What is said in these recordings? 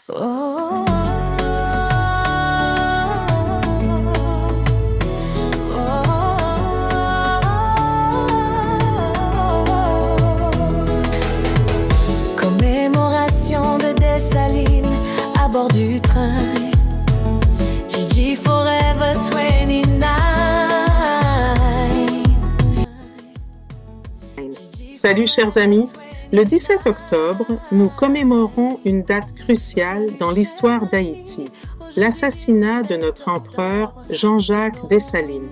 Oh, commémoration de Dessalines à bord du train. Gigi Forever 29. Salut chers amis, le 17 octobre, nous commémorons une date cruciale dans l'histoire d'Haïti, l'assassinat de notre empereur Jean-Jacques Dessalines.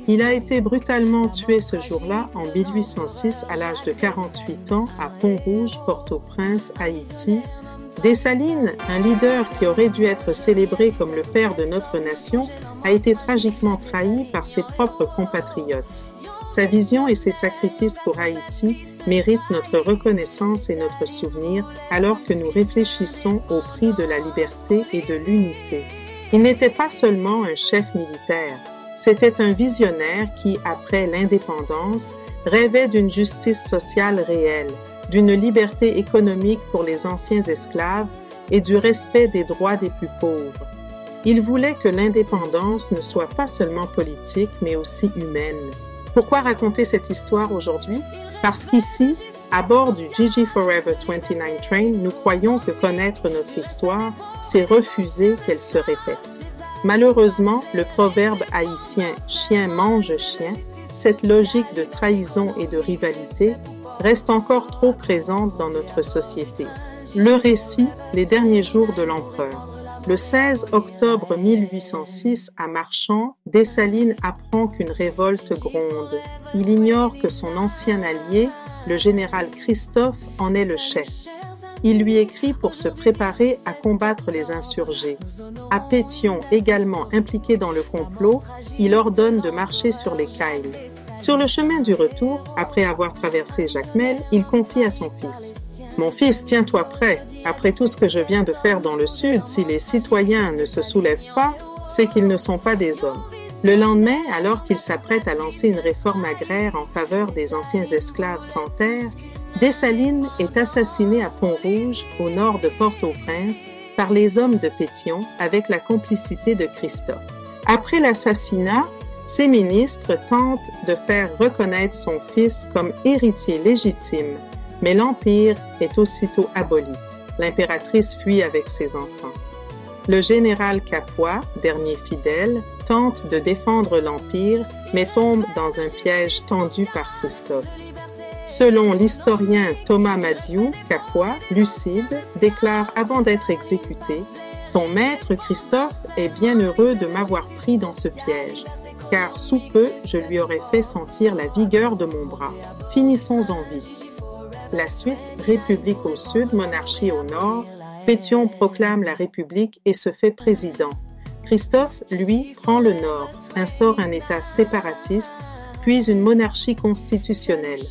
Il a été brutalement tué ce jour-là en 1806 à l'âge de 48 ans à Pont-Rouge, Port-au-Prince, Haïti. Dessalines, un leader qui aurait dû être célébré comme le père de notre nation, a été tragiquement trahi par ses propres compatriotes. Sa vision et ses sacrifices pour Haïti méritent notre reconnaissance et notre souvenir alors que nous réfléchissons au prix de la liberté et de l'unité. Il n'était pas seulement un chef militaire, c'était un visionnaire qui, après l'indépendance, rêvait d'une justice sociale réelle, d'une liberté économique pour les anciens esclaves et du respect des droits des plus pauvres. Il voulait que l'indépendance ne soit pas seulement politique, mais aussi humaine. Pourquoi raconter cette histoire aujourd'hui? Parce qu'ici, à bord du Gigi Forever 29 Train, nous croyons que connaître notre histoire, c'est refuser qu'elle se répète. Malheureusement, le proverbe haïtien « chien mange chien », cette logique de trahison et de rivalité, reste encore trop présente dans notre société. Le récit, les derniers jours de l'empereur. Le 16 octobre 1806, à Marchand, Dessalines apprend qu'une révolte gronde. Il ignore que son ancien allié, le général Christophe, en est le chef. Il lui écrit pour se préparer à combattre les insurgés. À Pétion, également impliqué dans le complot, il ordonne de marcher sur les cailles. Sur le chemin du retour, après avoir traversé Jacmel, il confie à son fils. « Mon fils, tiens-toi prêt. Après tout ce que je viens de faire dans le Sud, si les citoyens ne se soulèvent pas, c'est qu'ils ne sont pas des hommes. » Le lendemain, alors qu'il s'apprête à lancer une réforme agraire en faveur des anciens esclaves sans terre, Dessalines est assassiné à Pont-Rouge, au nord de Port-au-Prince, par les hommes de Pétion avec la complicité de Christophe. Après l'assassinat, ses ministres tentent de faire reconnaître son fils comme héritier légitime, mais l'Empire est aussitôt aboli. L'impératrice fuit avec ses enfants. Le général Capois, dernier fidèle, tente de défendre l'Empire, mais tombe dans un piège tendu par Christophe. Selon l'historien Thomas Madiou, Capois, lucide, déclare avant d'être exécuté « Ton maître Christophe est bien heureux de m'avoir pris dans ce piège, car sous peu je lui aurais fait sentir la vigueur de mon bras. Finissons en vie. » La suite, République au sud, monarchie au nord, Pétion proclame la République et se fait président. Christophe, lui, prend le nord, instaure un État séparatiste, puis une monarchie constitutionnelle.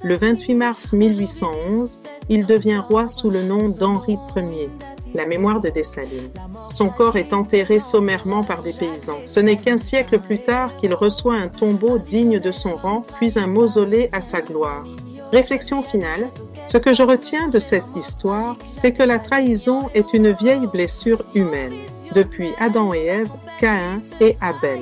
Le 28 mars 1811, il devient roi sous le nom d'Henri Ier, la mémoire de Dessalines. Son corps est enterré sommairement par des paysans. Ce n'est qu'1 siècle plus tard qu'il reçoit un tombeau digne de son rang, puis un mausolée à sa gloire. Réflexion finale, ce que je retiens de cette histoire, c'est que la trahison est une vieille blessure humaine, depuis Adam et Ève, Caïn et Abel.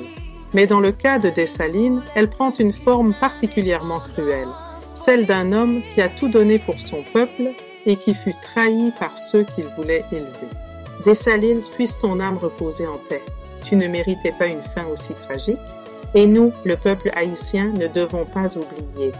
Mais dans le cas de Dessalines, elle prend une forme particulièrement cruelle, celle d'un homme qui a tout donné pour son peuple et qui fut trahi par ceux qu'il voulait élever. Dessalines, puisse ton âme reposer en paix. Tu ne méritais pas une fin aussi tragique, et nous, le peuple haïtien, ne devons pas oublier.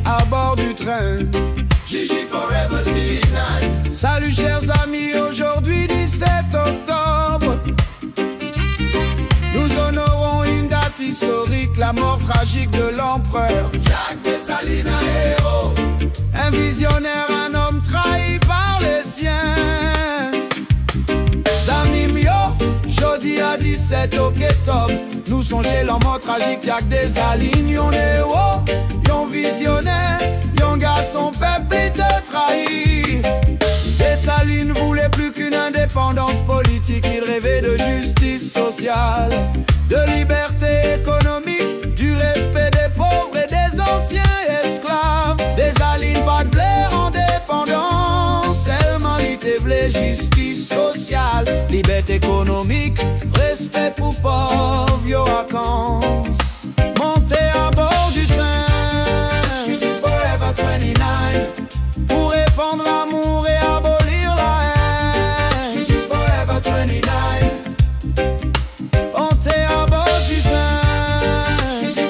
À bord du train Gigi Forever 29. Salut chers amis, aujourd'hui 17 octobre, nous honorons une date historique, la mort tragique de l'empereur Jacques Dessalines, un héros, un visionnaire, un homme trahi par les siens. Zamimio, jodi à 17 17 ok top. Nous songez l'en mode tragique, y'a que des alignes. Y'on héros, y'on visionnaire, y'on garçon peuple te trahit. Dessalines voulait plus qu'une indépendance politique. Il rêvait de justice sociale, de liberté économique, du respect des pauvres et des anciens esclaves. Dessalines pas de blaire en dépendance, seulement il te voulait justice sociale, liberté économique, respect pour pauvres, yo vacances. Montez à bord du train, Forever 29, pour répandre l'amour et abolir la haine. Forever 29. Montez à bord du train,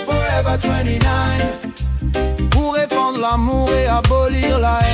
Forever 29, pour répandre l'amour et abolir la haine.